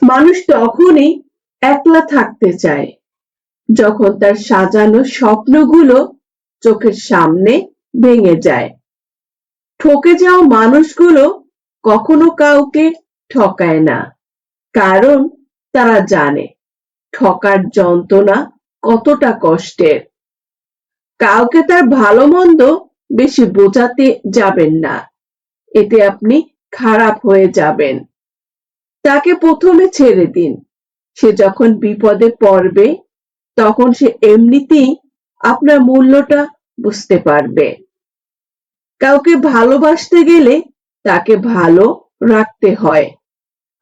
মানুষ তখনই একলা থাকতে চায় যখন তার সাজানো স্বপ্নগুলো চোখের সামনে ভেঙে যায়। ঠকে যাওয়া মানুষগুলো কখনো কাউকে ঠকায় না, কারণ তারা জানে ঠকার যন্ত্রণা কতটা কষ্টের। কাউকে তার ভালো মন্দ বেশি বোঝাতে যাবেন না, এতে আপনি খারাপ হয়ে যাবেন। তাকে প্রথমে ছেড়ে দিন, সে যখন বিপদে পড়বে তখন সে এমনিতেই আপনার মূল্যটা বুঝতে পারবে। কাউকে ভালোবাসতে গেলে তাকে ভালো রাখতে হয়,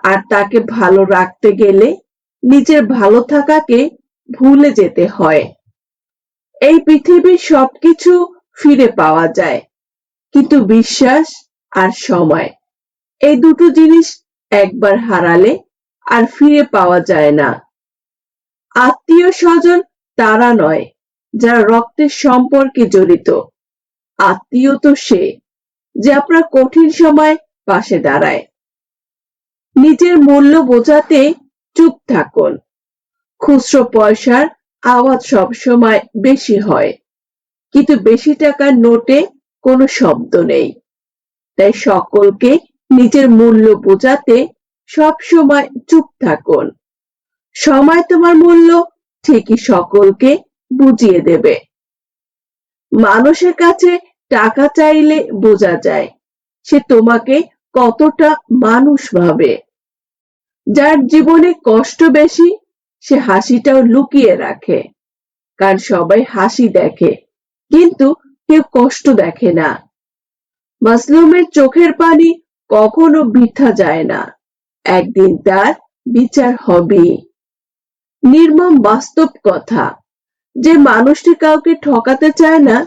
আর তাকে ভালো রাখতে গেলে নিজের ভালো থাকাকে ভুলে যেতে হয়। এই পৃথিবীর সবকিছু ফিরে পাওয়া যায়, কিন্তু বিশ্বাস আর সময়, এই দুটো জিনিস একবার হারালে আর ফিরে পাওয়া যায় না। আত্মীয় স্বজন তারা নয় যারা রক্তের সম্পর্কে জড়িত, আত্মীয় তো সে যে আপনার কঠিন সময় পাশে দাঁড়ায়। নিজের মূল্য বোঝাতে চুপ থাকুন। খুচরো পয়সার আওয়াজ সবসময় বেশি হয়, কিন্তু বেশি টাকার নোটে কোনো শব্দ নেই। তাই সকলকে নিজের মূল্য বোঝাতে সব সময় চুপ থাকুন। সময় তোমার মূল্য ঠিকই সকলকে বুঝিয়ে দেবে। মানুষের কাছে টাকা চাইলে বোঝা যায় সে তোমাকে কতটা মানুষ ভাবে। যার জীবনে কষ্ট বেশি সে হাসিটাও লুকিয়ে রাখে, কারণ সবাই হাসি দেখে কিন্তু কেউ কষ্ট দেখে না। মাজলুমের চোখের পানি কখনো বৃথা যায় না, একদিন তার বিচার হবে। নির্মম বাস্তব কথা, যে মানুষটি কাউকে ঠকাতে চায় না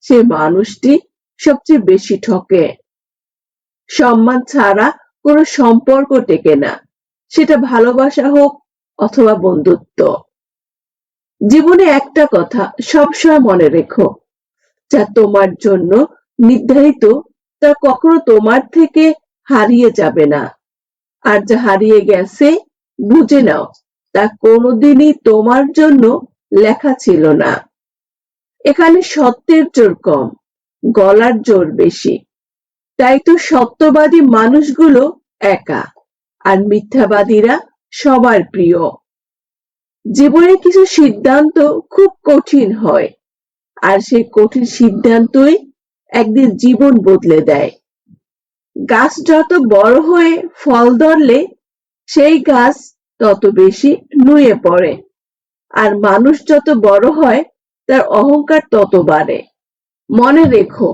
সে মানুষটি সবচেয়ে বেশি ঠকে। সম্মান ছাড়া কোনো সম্পর্ক টেকে না, সেটা ভালোবাসা হোক অথবা বন্ধুত্ব। জীবনে একটা কথা সবসময় মনে রেখো, যা তোমার জন্য নির্ধারিত তা কখনো তোমার থেকে হারিয়ে যাবে না, আর যা হারিয়ে গেছে বুঝে নাও তা কোনোদিনই তোমার জন্য লেখা ছিল না। এখানে সত্যের জোর কম, গলার জোর বেশি। তাই তো সত্যবাদী মানুষগুলো একা, আর মিথ্যাবাদীরা সবার প্রিয়। জীবনে কিছু সিদ্ধান্ত খুব কঠিন হয়, আর সেই কঠিন সিদ্ধান্তই একদিন জীবন বদলে দেয়। গাছ যত বড় হয়ে ফল ধরলে সেই গাছ তত বেশি নুয়ে পড়ে, আর মানুষ যত বড় হয় তার অহংকার তত বাড়ে। মনে রেখো,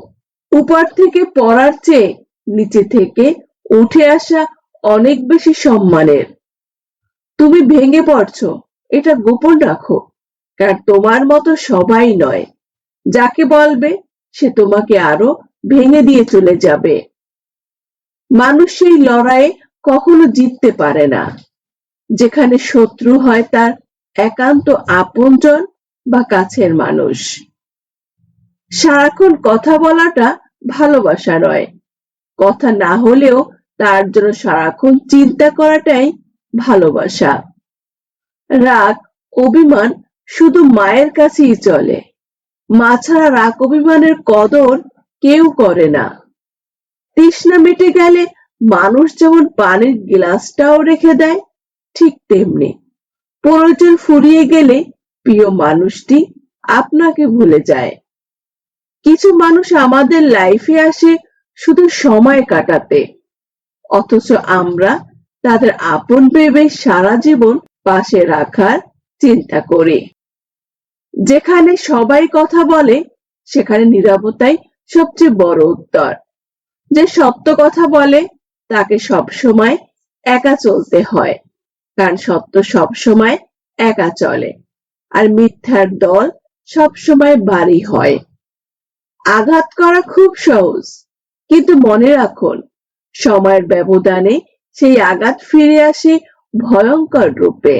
উপর থেকে পড়ার চেয়ে নিচে থেকে উঠে আসা অনেক বেশি সম্মানের। তুমি ভেঙে পড়ছো এটা গোপন রাখো, কারণ তোমার মতো সবাই নয়। যাকে বলবে সে তোমাকে আরো ভেঙে দিয়ে চলে যাবে। মানুষ সেই লড়াইয়ে কখনো জিততে পারে না যেখানে শত্রু হয় তার একান্ত আপনজন বা কাছের মানুষ। সারাক্ষণ কথা বলাটা ভালোবাসা নয়, কথা না হলেও তার জন্য সারাক্ষণ চিন্তা করাটাই ভালোবাসা। রাগ অভিমান শুধু মায়ের কাছেই চলে, মা ছাড়া রাগ অভিমানের কদর কেউ করে না। তৃষ্ণা মিটে গেলে মানুষ যেমন পানির গ্লাসটাও রেখে দেয়, ঠিক তেমনি প্রয়োজন ফুরিয়ে গেলে প্রিয় মানুষটি আপনাকে ভুলে যায়। কিছু মানুষ আমাদের লাইফে আসে শুধু সময় কাটাতে, অথচ আমরা তাদের আপন ভেবে সারা জীবন পাশে রাখার চিন্তা করি। যেখানে সবাই কথা বলে সেখানে নীরবতাই সবচেয়ে বড় উত্তর। যে সত্য কথা বলে তাকে সবসময় একা চলতে হয়, কারণ সত্য সবসময় একা চলে, আর মিথ্যার দল সবসময় ভারী হয়। আঘাত করা খুব সহজ, কিন্তু মনে রাখুন সময়ের ব্যবধানে সেই আঘাত ফিরে আসে ভয়ঙ্কর রূপে।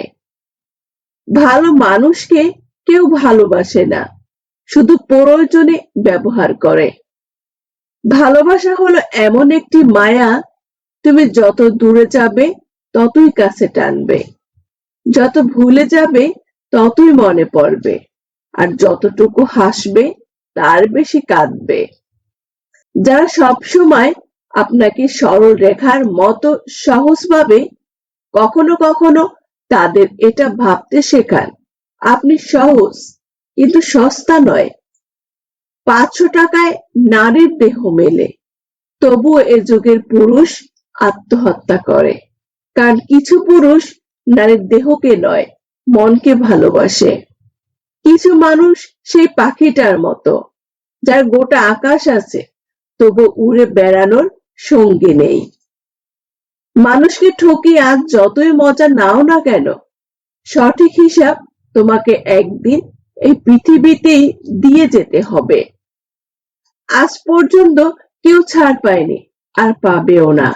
ভালো মানুষকে কেউ ভালোবাসে না, শুধু প্রয়োজনে ব্যবহার করে। ভালোবাসা হলো এমন একটি মায়া, তুমি যত দূরে যাবে ততই কাছে টানবে, যত ভুলে যাবে ততই মনে পড়বে, আর যতটুকু হাসবে তার বেশি কাঁদবে। যারা সব সময় আপনাকে সরল রেখার মতো সহজ ভাবে, কখনো কখনো তাদের এটা ভাবতে শেখান আপনি সহজ কিন্তু সস্তা নয়। 500 টাকায় নারীর দেহ মেলে, তবুও এ যুগের পুরুষ আত্মহত্যা করে, কারণ কিছু পুরুষ নারীর দেহকে নয়, মনকে ভালোবাসে। কিছু মানুষ সেই পাখিটার মতো, যার গোটা আকাশ আছে, তবু উড়ে বেড়ানোর সঙ্গী নেই। মানুষকে ঠকিয়ে আজ যতই মজা নাও না কেন, সঠিক হিসাব তোমাকে একদিন এই পৃথিবীতেই দিয়ে যেতে হবে। আজ পর্যন্ত কেউ ছাড় পায়নি, আর পাবেও না,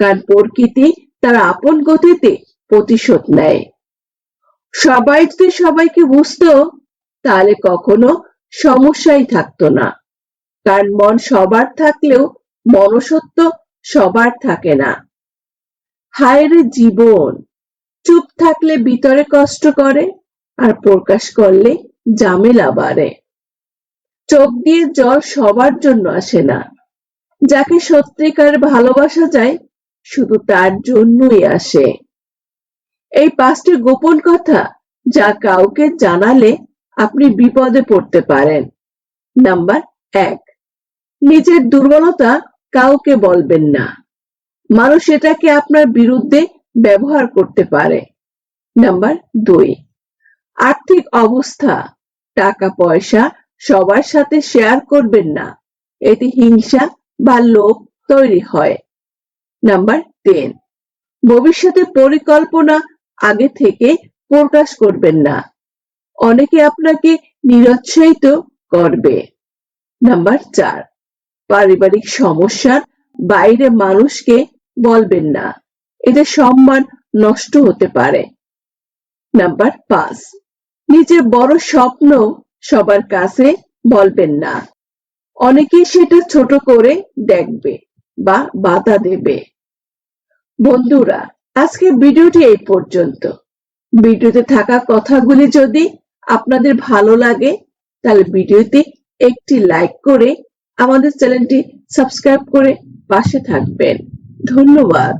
কারণ প্রকৃতি তার আপন গতিতে প্রতিশোধ নেয়। সবাই যদি সবাইকে বুঝতো, তাহলে কখনো সমস্যাই থাকতো না, কারণ মন সবার থাকলেও মনুষ্যত্ব সবার থাকে না। হায়রে জীবন, চুপ থাকলে ভিতরে কষ্ট করে, আর প্রকাশ করলে ঝামেলা বাড়ে। চোখ দিয়ে জল সবার জন্য আসে না, যাকে সত্যিকার ভালোবাসা যায় শুধু তার জন্যই আসে। এই 5টি গোপন কথা যা কাউকে জানালে আপনি বিপদে পড়তে পারেন। নাম্বার 1, নিজের দুর্বলতা কাউকে বলবেন না, মানুষ এটাকে আপনার বিরুদ্ধে ব্যবহার করতে পারে। নাম্বার 2, আর্থিক অবস্থা, টাকা পয়সা সবার সাথে শেয়ার করবেন না, এতে হিংসা বা লোভ তৈরি হয়। নাম্বার 3, ভবিষ্যতের পরিকল্পনা আগে থেকে প্রকাশ করবেন না, অনেকে আপনাকে নিরুৎসাহিত করবে। নাম্বার 4, পারিবারিক সমস্যার বাইরে মানুষকে বলবেন না, এতে সম্মান নষ্ট হতে পারে। নাম্বার 5, নিজের বড় স্বপ্ন সবার কাছে বলবেন না, অনেকেই সেটা ছোট করে দেখবে বা বাধা দেবে। বন্ধুরা, আজকের ভিডিওটি এই পর্যন্ত। ভিডিওতে থাকা কথাগুলি যদি আপনাদের ভালো লাগে, তাহলে ভিডিওতে একটি লাইক করে আমাদের চ্যানেলটি সাবস্ক্রাইব করে পাশে থাকবেন। ধন্যবাদ।